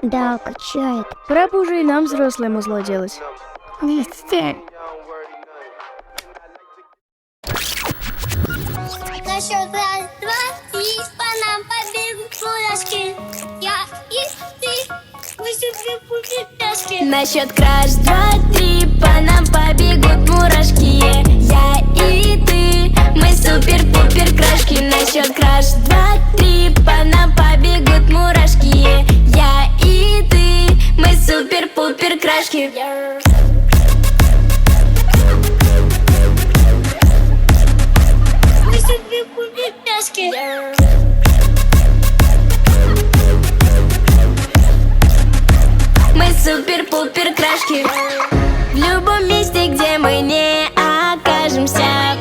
Да, качает. Пора бы уже и нам, взрослые, музло делать. Нет, стой. На счет раз, два, и по нам побегут мурашки. Я и ты, мы супер-пупер-пяшки. На счет краш, два, три, по нам побегут мурашки. Я и ты, мы супер-пупер крашки. На счет краш, два, три, по нам побегут мурашки. Я и ты, мы супер-пупер крашки. Мы супер-пупер-пяшки. Мы супер-пупер крашки. В любом месте, где мы не окажемся.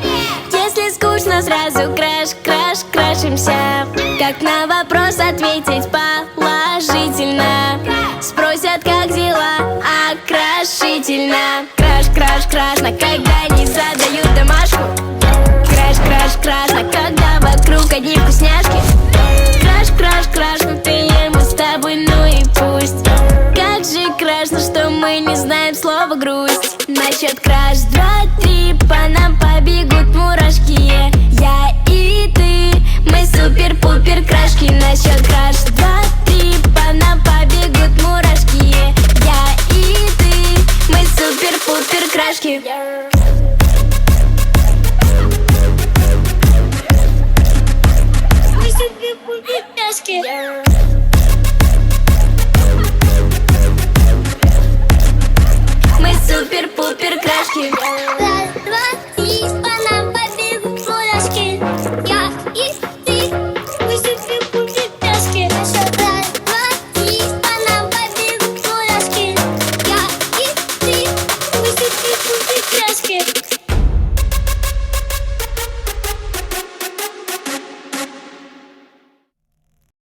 Если скучно, сразу краш, краш, крашимся. Как на вопрос ответить положительно? Спросят, как дела, окрашительно. Краш, краш, крашно, когда не задают домашку. Краш, краш, крашно, когда вокруг одни вкусняшки. Краш, краш, краш, внутри мы с тобой, ну и пусть. Как же крашно, что мы не знаем слова грусть. На счет краш, два, три, по нам побегут мурашки. Я и ты, мы супер-пупер крашки. На счет краш,